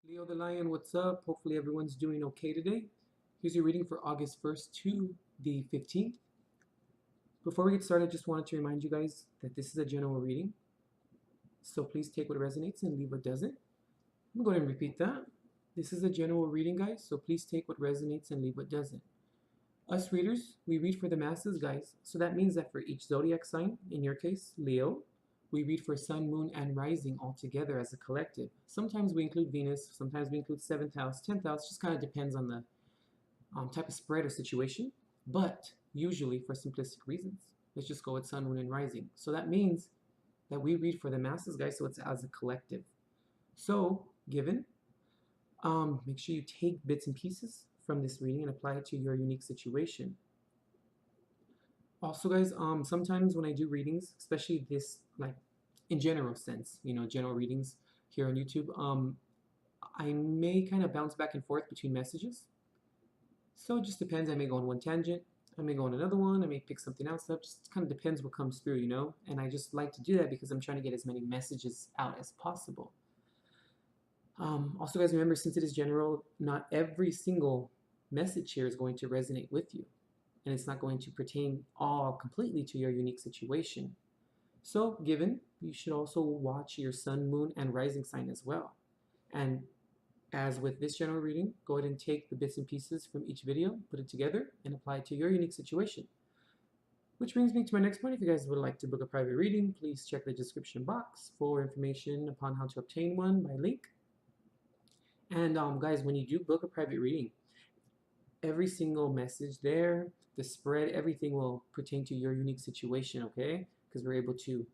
Leo the Lion, what's up? Hopefully everyone's doing okay today. Here's your reading for August 1st to the 15th. Before we get started, I just wanted to remind you guys that this is a general reading. So please take what resonates and leave what doesn't. I'm going to go ahead and repeat that. This is a general reading, guys, so please take what resonates and leave what doesn't. Us readers, we read for the masses, guys. So that means that for each zodiac sign, in your case, Leo, we read for sun, moon, and rising all together as a collective. Sometimes we include Venus, sometimes we include 7th house, 10th house, just kind of depends on the type of spread or situation. But usually for simplistic reasons, let's just go with sun, moon, and rising. So that means that we read for the masses, guys, so it's as a collective. So, given, make sure you take bits and pieces from this reading and apply it to your unique situation. Also, guys, sometimes when I do readings, especially this, like, in general sense, general readings here on YouTube, I may kind of bounce back and forth between messages. So it just depends. I may go on one tangent, I may go on another one, I may pick something else up. Just kind of depends what comes through, And I just like to do that because I'm trying to get as many messages out as possible. Also, guys, remember, since it is general, not every single message here is going to resonate with you. And it's not going to pertain all completely to your unique situation. So, given, you should also watch your sun, moon, and rising sign as well. And as with this general reading, go ahead and take the bits and pieces from each video, put it together, and apply it to your unique situation. Which brings me to my next point. If you guys would like to book a private reading, please check the description box for information upon how to obtain one by link. And guys, when you do book a private reading, every single message there, the spread, everything will pertain to your unique situation, okay? Because we're able to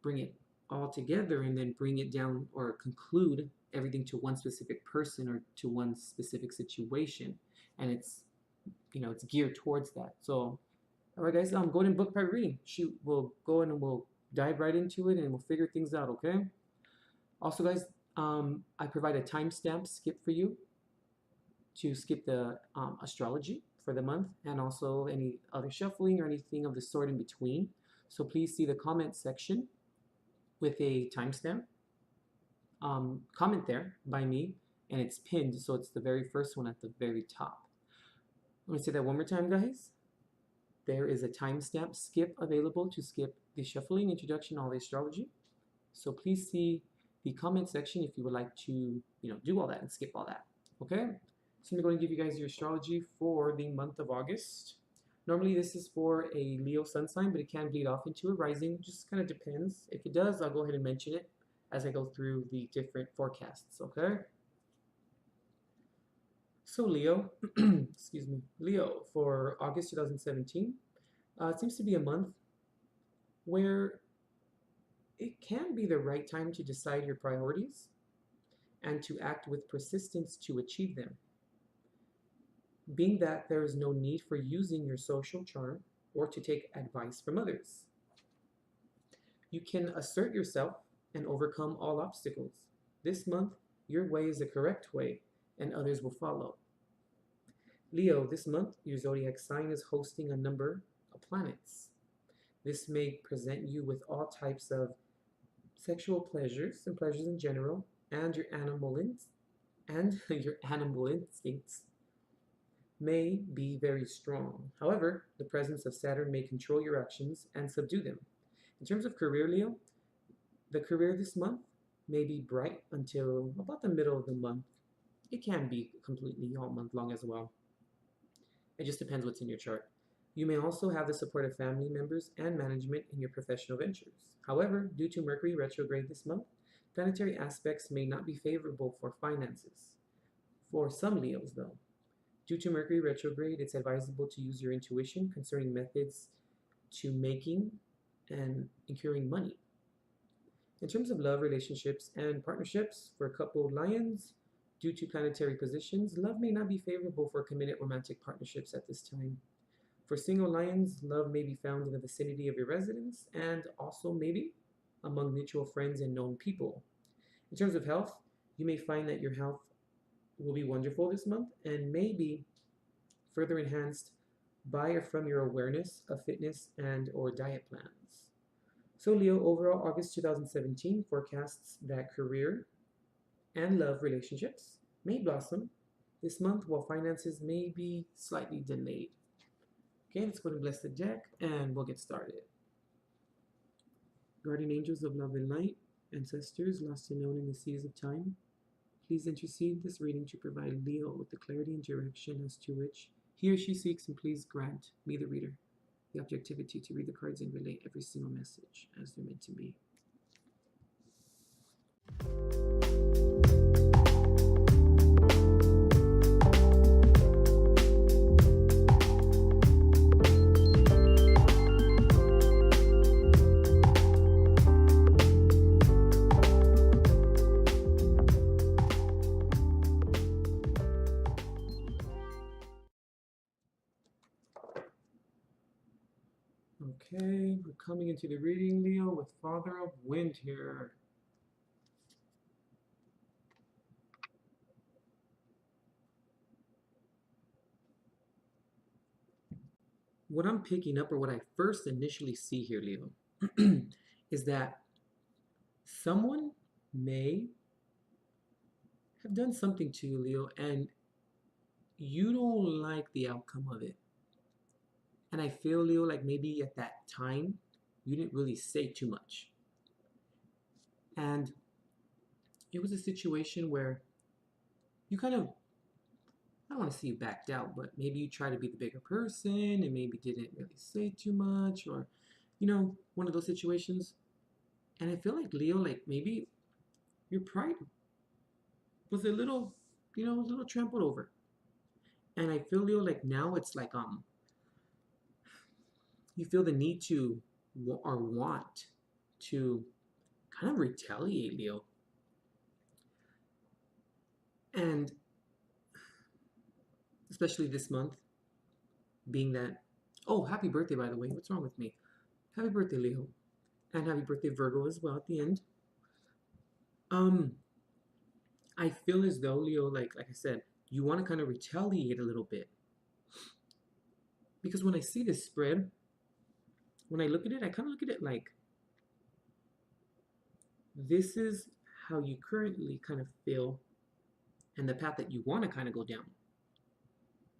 bring it all together and then bring it down or conclude everything to one specific person or to one specific situation. And it's, it's geared towards that. So, all right, guys, go ahead and book private reading. We'll go in and we'll dive right into it and we'll figure things out, okay? Also, guys, I provide a timestamp skip for you to skip the astrology for the month and also any other shuffling or anything of the sort in between. So please see the comment section with a timestamp comment there by me, and it's pinned, so it's the very first one at the very top. I'm going to say that one more time, guys. There is a timestamp skip available to skip the shuffling, introduction, all the astrology. So please see the comment section if you would like to, do all that and skip all that. Okay? So I'm going to give you guys your astrology for the month of August. Normally this is for a Leo sun sign, but it can bleed off into a rising. Just kind of depends. If it does, I'll go ahead and mention it as I go through the different forecasts, okay? So Leo, excuse me, Leo for August 2017, it seems to be a month where it can be the right time to decide your priorities and to act with persistence to achieve them. Being that there is no need for using your social charm or to take advice from others. You can assert yourself and overcome all obstacles. This month, your way is the correct way, and others will follow. Leo, this month, your zodiac sign is hosting a number of planets. This may present you with all types of sexual pleasures and pleasures in general, and your animal instincts may be very strong. However, the presence of Saturn may control your actions and subdue them. In terms of career, Leo, the career this month may be bright until about the middle of the month. It can be completely all month long as well. It just depends what's in your chart. You may also have the support of family members and management in your professional ventures. However, due to Mercury retrograde this month, planetary aspects may not be favorable for finances. For some Leos, though, due to Mercury retrograde, it's advisable to use your intuition concerning methods to making and incurring money. In terms of love, relationships, and partnerships, for coupled lions, due to planetary positions, love may not be favorable for committed romantic partnerships at this time. For single lions, love may be found in the vicinity of your residence and also maybe among mutual friends and known people. In terms of health, you may find that your health will be wonderful this month and may be further enhanced by or from your awareness of fitness and or diet plans. So Leo, overall, August 2017 forecasts that career and love relationships may blossom this month, while finances may be slightly delayed. Okay, let's go and bless the deck and we'll get started. Guardian angels of love and light, ancestors lost and known in the seas of time, please intercede this reading to provide Leo with the clarity and direction as to which he or she seeks, and please grant me, the reader, the objectivity to read the cards and relate every single message as they're meant to be. Okay, we're coming into the reading, Leo, with Father of Wind here. What I'm picking up, or what I first initially see here, Leo, is that someone may have done something to you, Leo, and you don't like the outcome of it. And I feel, Leo, like maybe at that time, you didn't really say too much. And it was a situation where you kind of, I don't want to say you backed out, but maybe you tried to be the bigger person and maybe didn't really say too much, or, one of those situations. And I feel like, Leo, like maybe your pride was a little, was a little trampled over. And I feel, Leo, like now it's like, you feel the need to, or want to kind of retaliate, Leo. And especially this month, being that, oh, happy birthday, by the way. What's wrong with me? Happy birthday, Leo. And happy birthday, Virgo, as well at the end. I feel as though, Leo, like I said, you want to kind of retaliate a little bit. Because when I see this spread, when I look at it, I kind of look at it like, this is how you currently kind of feel and the path that you want to kind of go down.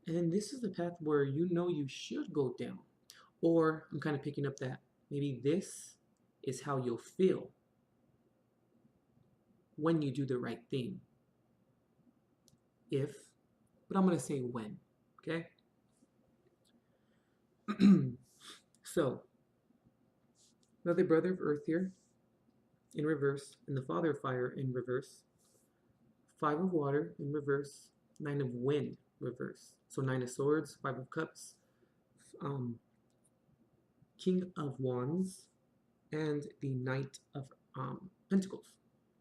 And then this is the path where you know you should go down. Or I'm kind of picking up that maybe this is how you'll feel when you do the right thing. But I'm going to say when, okay? So, another brother of earth here in reverse, and the father of fire in reverse. 5 of water in reverse, 9 of wind reverse. So 9 of swords, 5 of cups, king of wands, and the knight of pentacles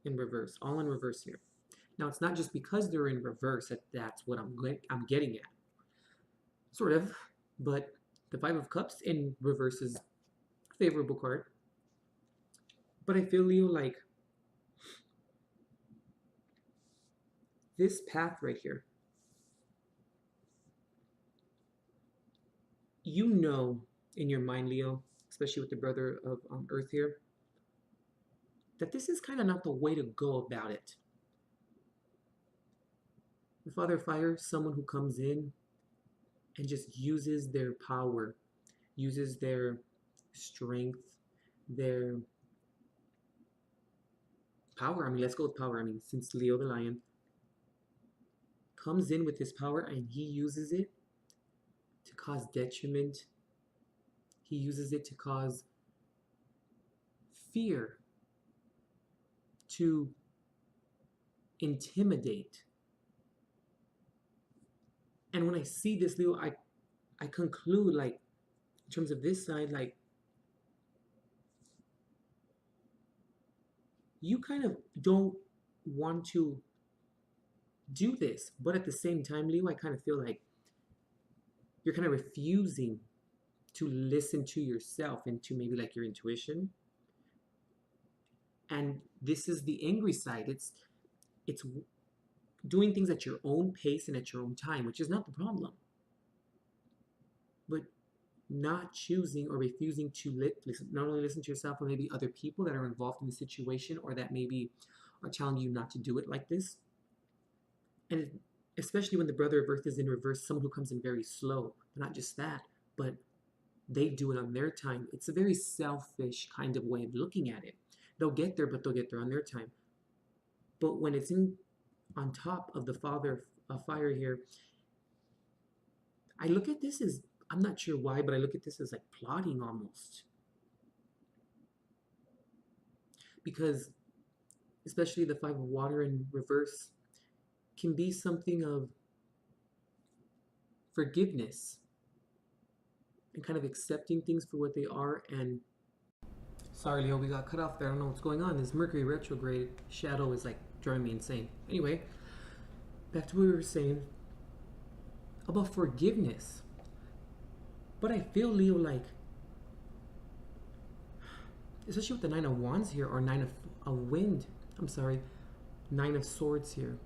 in reverse, all in reverse here. Now it's not just because they're in reverse that's what I'm getting at, sort of, but the 5 of cups in reverse is a favorable card. But I feel, Leo, like this path right here, in your mind, Leo, especially with the brother of earth here, that this is kind of not the way to go about it. The father of fire, someone who comes in and just uses their power, uses their strength, their power. Let's go with power. Since Leo the lion comes in with his power and he uses it to cause detriment, he uses it to cause fear, to intimidate. And when I see this, Leo, I conclude, like, in terms of this side, like, you kind of don't want to do this, but at the same time, Leo, I kind of feel like you're kind of refusing to listen to yourself and to maybe like your intuition. And this is the angry side. It's doing things at your own pace and at your own time, which is not the problem. But not choosing or refusing to not only listen to yourself, but maybe other people that are involved in the situation, or that maybe are telling you not to do it like this. And especially when the brother of earth is in reverse, someone who comes in very slow. But not just that, but they do it on their time. It's a very selfish kind of way of looking at it. They'll get there, but they'll get there on their time. But when it's in on top of the father fire here, I look at this as, I'm not sure why, but I look at this as like plotting almost. Because especially the five of water in reverse can be something of forgiveness and kind of accepting things for what they are. And sorry, Leo, we got cut off there. I don't know what's going on. This Mercury retrograde shadow is like driving me insane. Anyway, back to what we were saying about forgiveness. But I feel, Leo, like, especially with the Nine of Wands here, or Nine of Swords here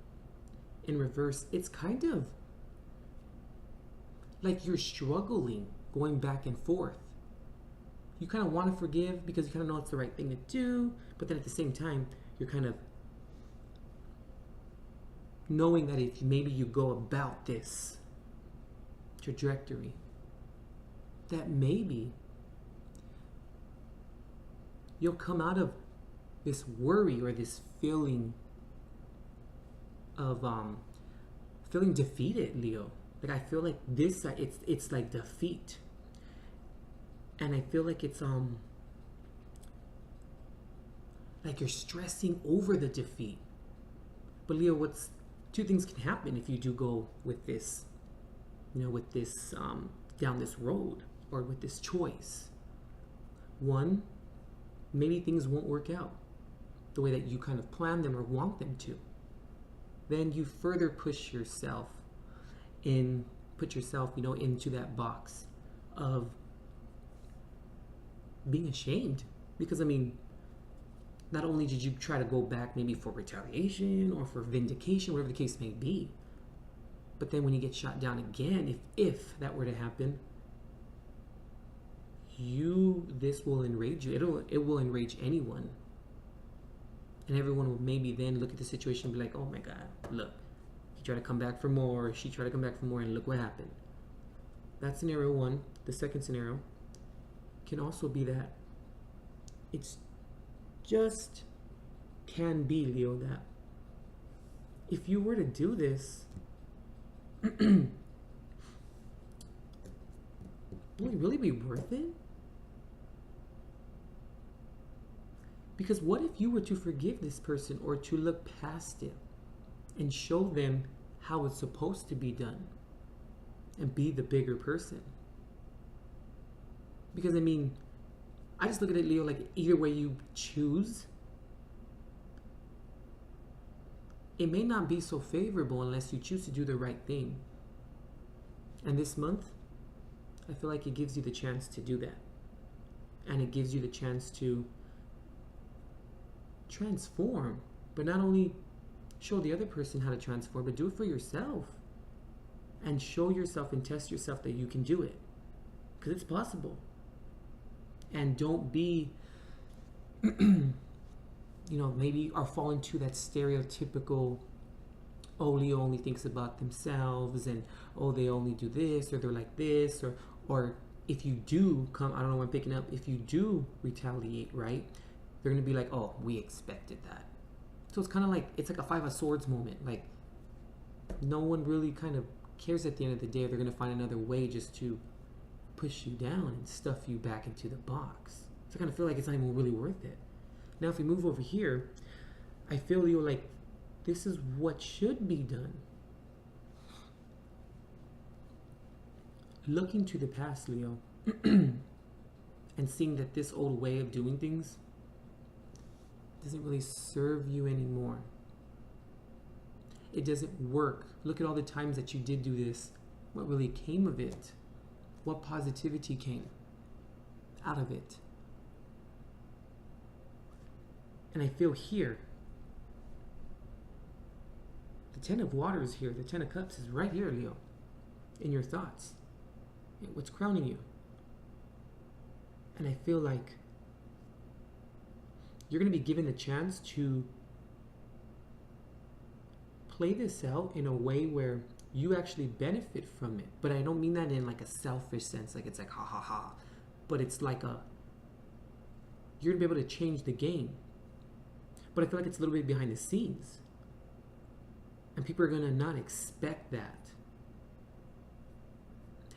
in reverse, it's kind of like you're struggling, going back and forth. You kind of want to forgive because you kind of know it's the right thing to do, but then at the same time, you're kind of knowing that if maybe you go about this trajectory, that maybe you'll come out of this worry or this feeling of feeling defeated, Leo. Like, I feel like this, it's like defeat. And I feel like it's like you're stressing over the defeat. But Leo, two things can happen if you do go with this, with this down this road, or with this choice. One, maybe things won't work out the way that you kind of plan them or want them to. Then you further put yourself into that box of being ashamed. Because, I mean, not only did you try to go back maybe for retaliation or for vindication, whatever the case may be, but then when you get shot down again, if that were to happen, this will enrage you. It will enrage anyone. And everyone will maybe then look at the situation and be like, oh my God, look, he tried to come back for more, she tried to come back for more, and look what happened. That's scenario one. The second scenario can also be that it's just can be, Leo, that if you were to do this, will it really be worth it? Because what if you were to forgive this person, or to look past it and show them how it's supposed to be done and be the bigger person? Because, I mean, I just look at it, Leo, like either way you choose, it may not be so favorable unless you choose to do the right thing. And this month, I feel like it gives you the chance to do that. And it gives you the chance to transform, but not only show the other person how to transform, but do it for yourself. And show yourself and test yourself that you can do it. Because it's possible. And don't be, maybe or fall into that stereotypical, oh, Leo only thinks about themselves, and oh, they only do this, or they're like this, or if you do come, I don't know what I'm picking up, if you do retaliate, right, they're going to be like, oh, we expected that. So it's kind of like, it's like a Five of Swords moment. Like, no one really kind of cares at the end of the day. They're going to find another way just to push you down and stuff you back into the box. So I kind of feel like it's not even really worth it. Now, if we move over here, I feel, Leo, like this is what should be done. Looking to the past, Leo, and seeing that this old way of doing things doesn't really serve you anymore. It doesn't work. Look at all the times that you did do this. What really came of it? What positivity came out of it? And I feel here, the Ten of Waters here, the Ten of Cups is right here, Leo, in your thoughts. What's crowning you? And I feel like you're going to be given the chance to play this out in a way where you actually benefit from it. But I don't mean that in like a selfish sense, like it's like ha ha ha. But it's like you're gonna be able to change the game. But I feel like it's a little bit behind the scenes. And people are gonna not expect that.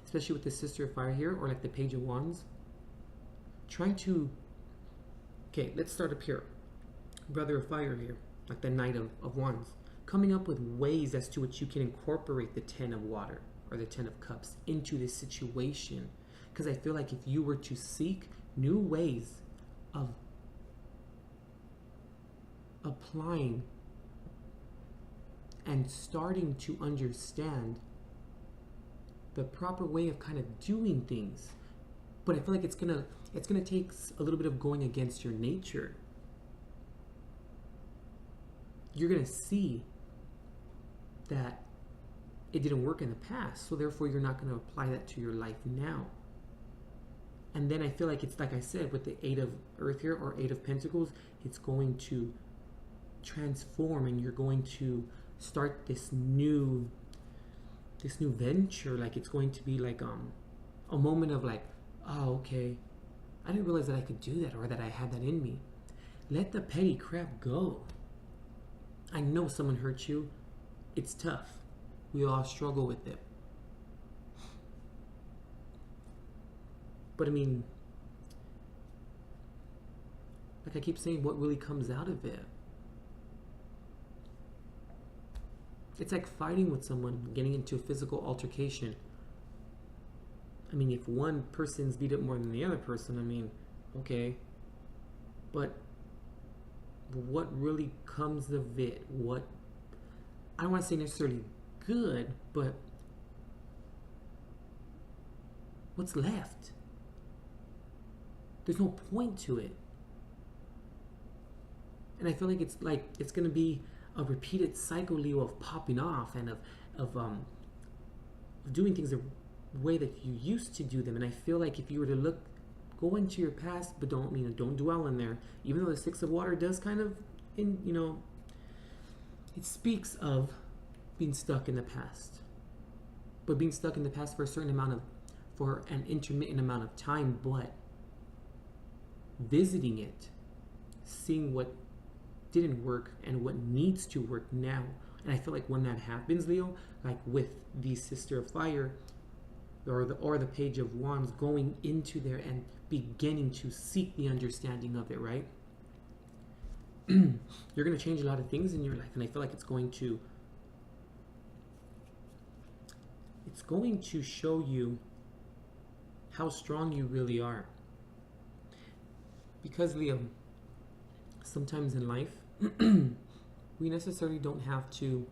Especially with the Sister of Fire here, or like the Page of Wands. Trying to, okay, let's start up here. Brother of Fire here, like the Knight of Wands. Coming up with ways as to which you can incorporate the 10 of Water or the 10 of Cups into this situation. Because I feel like if you were to seek new ways of applying and starting to understand the proper way of kind of doing things, but I feel like it's gonna take a little bit of going against your nature. You're gonna see that it didn't work in the past, so therefore you're not gonna apply that to your life now. And then I feel like it's like I said with the 8 of Earth here, or 8 of Pentacles, it's going to transform, and you're going to start this new venture. Like it's going to be like a moment of like, oh, okay, I didn't realize that I could do that, or that I had that in me. Let the petty crap go. I know someone hurt you. It's tough. We all struggle with it. But I mean, like I keep saying, what really comes out of it? It's like fighting with someone, getting into a physical altercation. I mean, if one person's beat up more than the other person, I mean, okay. But what really comes of it? What, I don't want to say necessarily good, but what's left? There's no point to it. And I feel like it's going to be a repeated cycle, Leo, of popping off and of doing things the way that you used to do them. And I feel like if you were to go into your past, but don't dwell in there. Even though the 6 of Water does kind of, it speaks of being stuck in the past. But being stuck in the past for an intermittent amount of time, but visiting it, seeing what didn't work and what needs to work now. And I feel like when that happens, Leo, like with the Sister of Fire or the Page of Wands, going into there and beginning to seek the understanding of it, right? You're going to change a lot of things in your life, and I feel like it's going to show you how strong you really are. Because, Leo, sometimes in life, we necessarily don't have to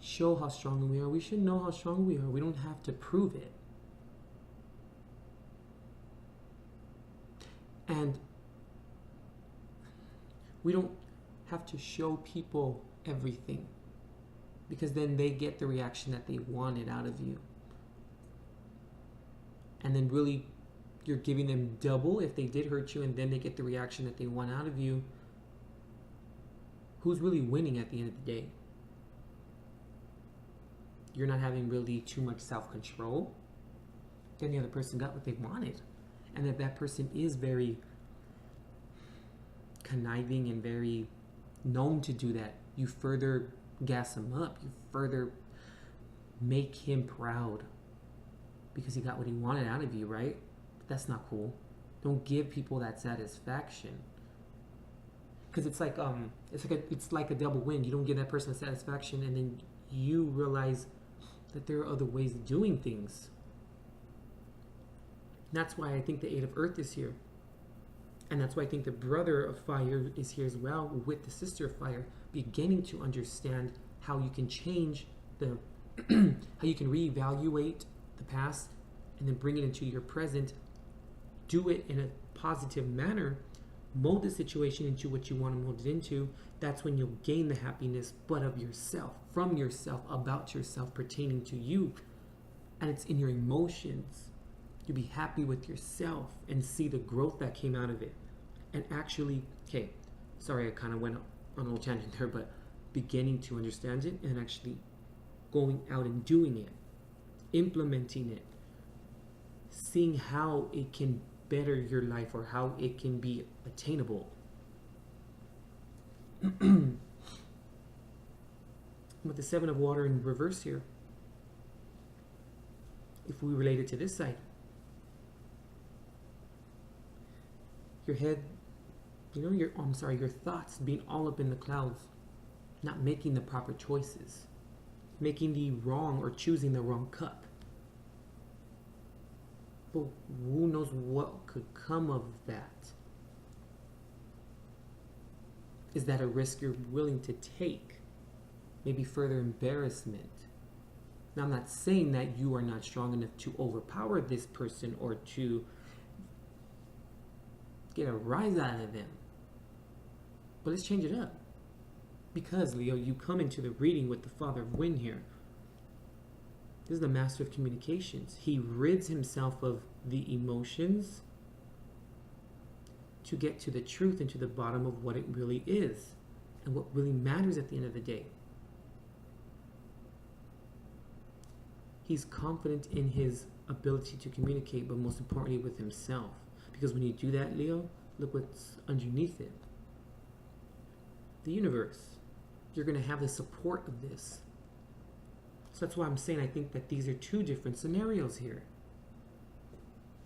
show how strong we are. We should know how strong we are. We don't have to prove it. And we don't have to show people everything, because then they get the reaction that they wanted out of you. And then really you're giving them double if they did hurt you, and then they get the reaction that they want out of you. Who's really winning at the end of the day? You're not having really too much self-control. Then the other person got what they wanted. And that person is very conniving and very known to do that. You further gas him up. You further make him proud because he got what he wanted out of you, right? That's not cool. Don't give people that satisfaction, because it's like a double win. You don't give that person satisfaction, and then you realize that there are other ways of doing things. And that's why I think the 8 of Earth is here, and that's why I think the Brother of Fire is here as well, with the Sister of Fire, beginning to understand how you can change how you can reevaluate the past and then bring it into your present. Do it in a positive manner, mold the situation into what you want to mold it into. That's when you'll gain the happiness, but of yourself, from yourself, about yourself, pertaining to you. And it's in your emotions. You'll be happy with yourself and see the growth that came out of it. And actually, okay, sorry, I kind of went on a little tangent there, but beginning to understand it and actually going out and doing it, implementing it, seeing how it can better your life or how it can be attainable. With the Seven of Water in reverse here, if we relate it to this side, your head, your thoughts being all up in the clouds, not making the proper choices, making the wrong or choosing the wrong cup. But who knows what could come of that? Is that a risk you're willing to take? Maybe further embarrassment. Now, I'm not saying that you are not strong enough to overpower this person or to get a rise out of them. But let's change it up. Because, Leo, you come into the reading with the Father of Wind here. This is the Master of Communications. He rids himself of the emotions to get to the truth and to the bottom of what it really is and what really matters at the end of the day. He's confident in his ability to communicate, but most importantly with himself. Because when you do that, Leo, look what's underneath it. The universe. You're going to have the support of this. So that's why I'm saying I think that these are two different scenarios here.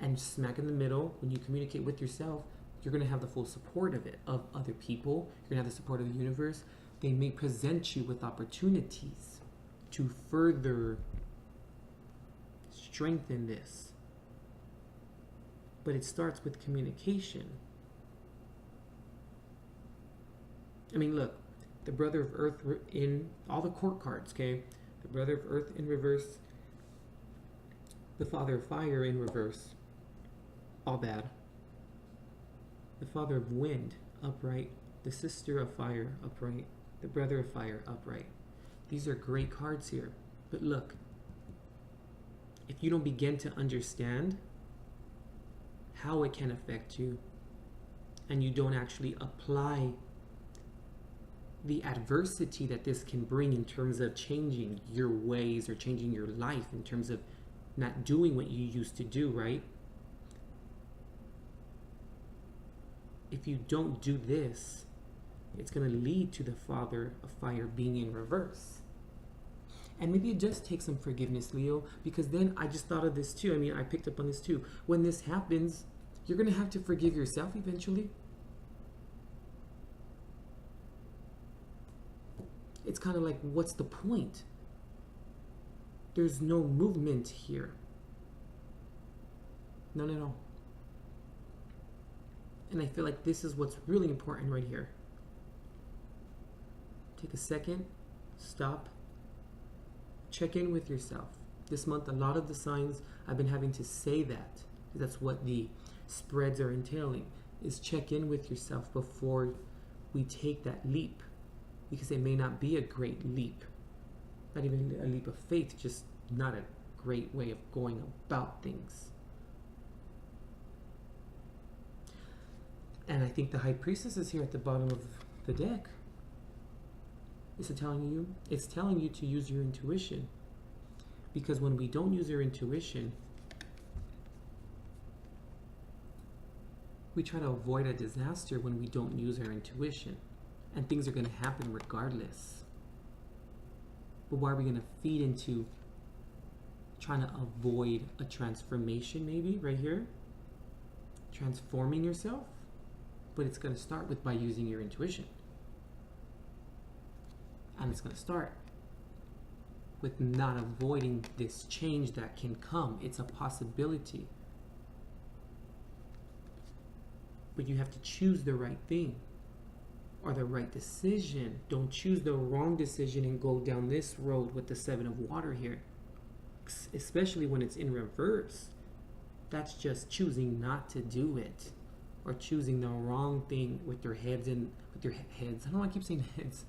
And smack in the middle, when you communicate with yourself, you're going to have the full support of it, of other people. You're going to have the support of the universe. They may present you with opportunities to further strengthen this. But it starts with communication. I mean, look, the Brother of Earth in all the court cards, okay? The Brother of Earth in reverse, the Father of Fire in reverse, all bad. The Father of Wind, upright. The Sister of Fire, upright. The Brother of Fire, upright. These are great cards here. But look, if you don't begin to understand how it can affect you, and you don't actually apply the adversity that this can bring in terms of changing your ways or changing your life, in terms of not doing what you used to do, right? If you don't do this, it's going to lead to the Father of Fire being in reverse. And maybe it just takes some forgiveness, Leo, because then I just thought of this too. I mean, I picked up on this too. When this happens, you're going to have to forgive yourself eventually. It's kind of like, what's the point? There's no movement here. None at all. And I feel like this is what's really important right here. Take a second, stop, check in with yourself. This month, a lot of the signs I've been having to say that. That's what the spreads are entailing, is check in with yourself before we take that leap. Because it may not be a great leap. Not even a leap of faith, just not a great way of going about things. And I think the High Priestess is here at the bottom of the deck. It's telling you to use your intuition. Because when we don't use our intuition, we try to avoid a disaster when we don't use our intuition. And things are going to happen regardless. But why are we going to feed into trying to avoid a transformation, maybe, right here? Transforming yourself? But it's going to start by using your intuition. And it's going to start with not avoiding this change that can come. It's a possibility. But you have to choose the right thing. Or the right decision. Don't choose the wrong decision and go down this road with the Seven of Water here. Especially when it's in reverse. That's just choosing not to do it. Or choosing the wrong thing with your heads in, with your heads. I don't want to keep saying heads.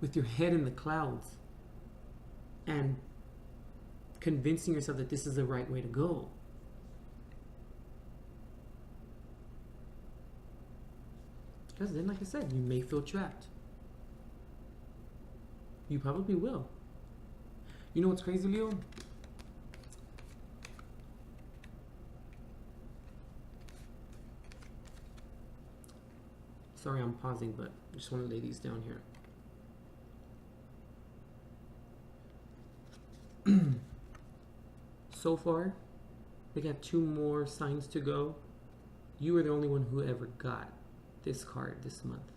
With your head in the clouds. And convincing yourself that this is the right way to go. Because then, like I said, you may feel trapped. You probably will. You know what's crazy, Leo? Sorry I'm pausing, but I just want to lay these down here. So far, they got 2 more signs to go. You were the only one who ever got this card this month,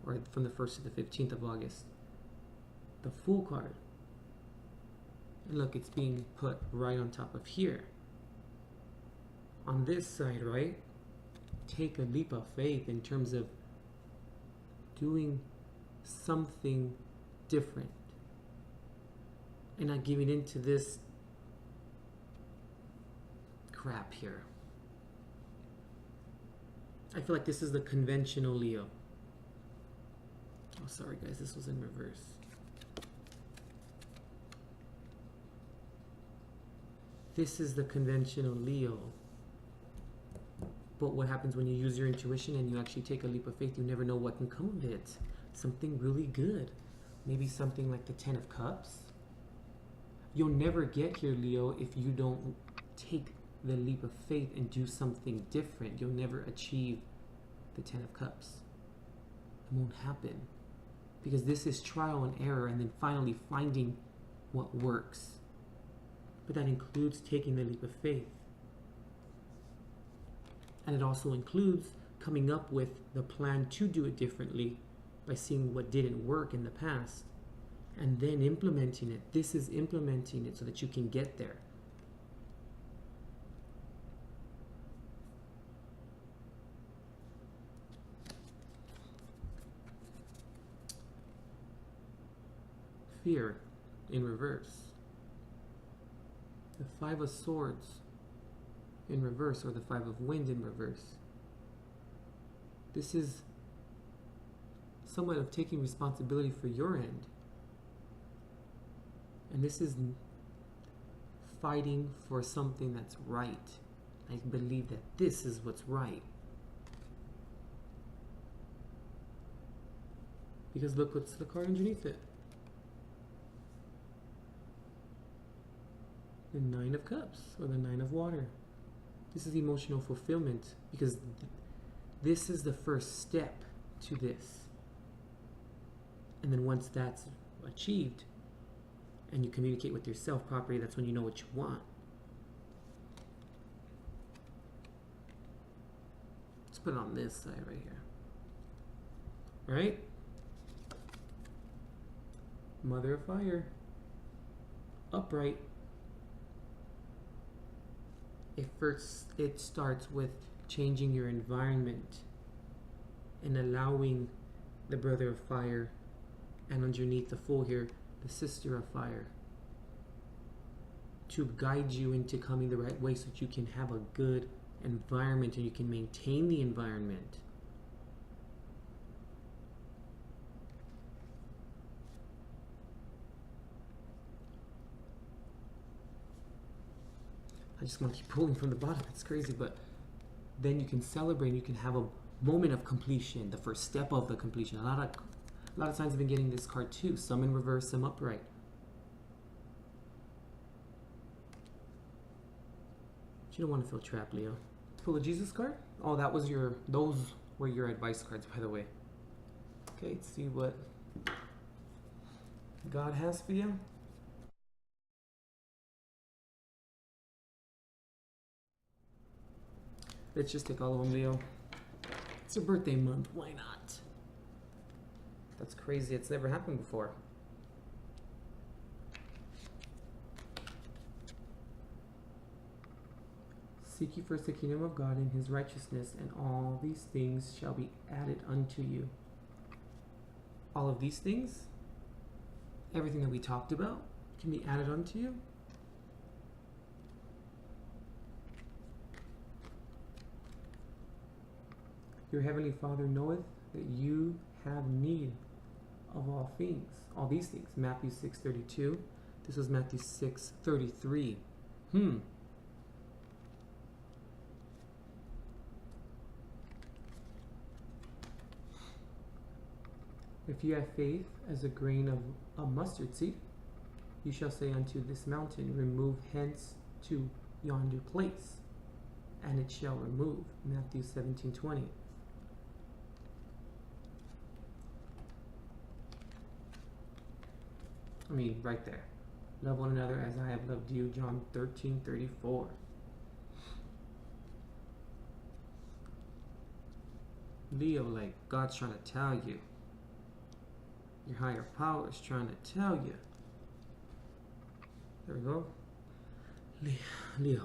or from the 1st to the 15th of August. The Fool card. And look, it's being put right on top of here. On this side, right? Take a leap of faith in terms of doing something different and not giving into this crap here. I feel like this is the conventional Leo. Oh, sorry guys, this was in reverse. This is the conventional Leo. But what happens when you use your intuition and you actually take a leap of faith? You never know what can come of it. Something really good. Maybe something like the 10 of Cups. You'll never get here, Leo, if you don't take the leap of faith and do something different. You'll never achieve the 10 of Cups. It won't happen. Because this is trial and error and then finally finding what works. But that includes taking the leap of faith. And it also includes coming up with the plan to do it differently by seeing what didn't work in the past and then implementing it. This is implementing it so that you can get there. Fear in reverse. The 5 of Swords in reverse, or the 5 of Wind in reverse. This is somewhat of taking responsibility for your end. And this is fighting for something that's right. I believe that this is what's right. Because look what's the card underneath it. The 9 of Cups, or the 9 of Water. This is emotional fulfillment, because this is the first step to this. And then once that's achieved, and you communicate with yourself properly, that's when you know what you want. Let's put it on this side right here. Right? Mother of Fire. Upright. It starts with changing your environment and allowing the Brother of Fire, and underneath the Fool here, the Sister of Fire, to guide you into coming the right way so that you can have a good environment and you can maintain the environment. I just want to keep pulling from the bottom. It's crazy, but then you can celebrate. You can have a moment of completion, the first step of the completion. A lot of times I've been getting this card too. Some in reverse, some upright. But you don't want to feel trapped, Leo. Pull a Jesus card. Oh, those were your advice cards, by the way. Okay, let's see what God has for you. Let's just take all of them, Leo. It's your birthday month. Why not? That's crazy. It's never happened before. Seek ye first the kingdom of God and his righteousness, and all these things shall be added unto you. All of these things, everything that we talked about, can be added unto you. Your heavenly Father knoweth that you have need of all things, all these things. Matthew 6:32. This was Matthew 6:33. If you have faith as a grain of a mustard seed, you shall say unto this mountain, remove hence to yonder place, and it shall remove. Matthew 17:20. I mean, right there. Love one another as I have loved you. John 13:34. Leo, like God's trying to tell you. Your higher power is trying to tell you. There we go. Leo.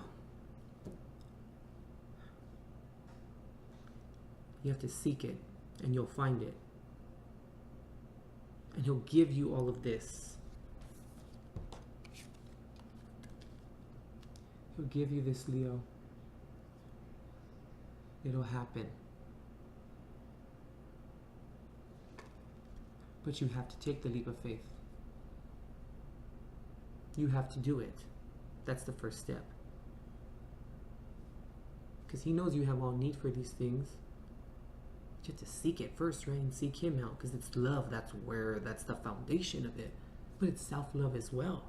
You have to seek it, and you'll find it. And he'll give you all of this. He'll give you this, Leo. It'll happen. But you have to take the leap of faith. You have to do it. That's the first step. Because he knows you have all need for these things. You have to seek it first, right? And seek him out. Because it's love. That's the foundation of it. But it's self-love as well.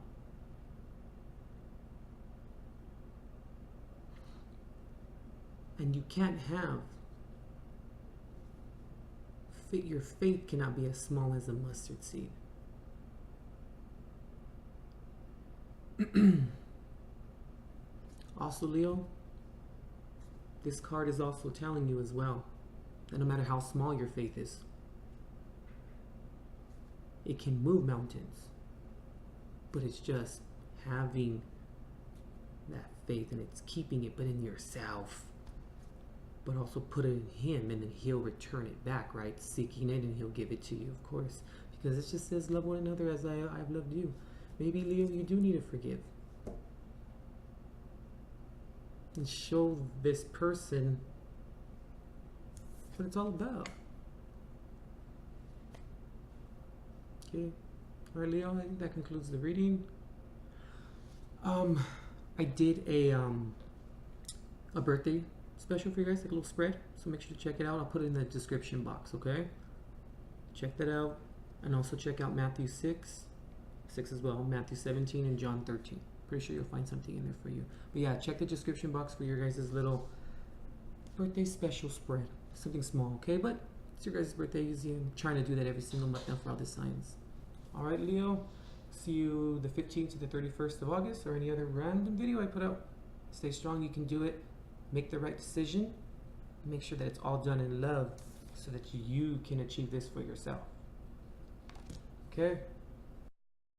And you can't have... Your faith cannot be as small as a mustard seed. Also, Leo, this card is also telling you as well that no matter how small your faith is, it can move mountains. But it's just having that faith, and it's keeping it but in yourself. But also put it in him, and then he'll return it back, right? Seeking it, and he'll give it to you, of course. Because it just says, love one another as I've loved you. Maybe, Leo, you do need to forgive. And show this person what it's all about. Okay. Alright, Leo, I think that concludes the reading. I did a birthday special for you guys, like a little spread, so make sure to check it out. I'll put it in the description box, okay? Check that out, and also check out Matthew 6 as well, Matthew 17, and John 13. Pretty sure you'll find something in there for you. But yeah, check the description box for your guys' little birthday special spread. Something small, okay? But it's your guys' birthday. I'm trying to do that every single month now for all the signs. Alright, Leo, see you the 15th to the 31st of August, or any other random video I put out. Stay strong, you can do it. Make the right decision. Make sure that it's all done in love so that you can achieve this for yourself. Okay?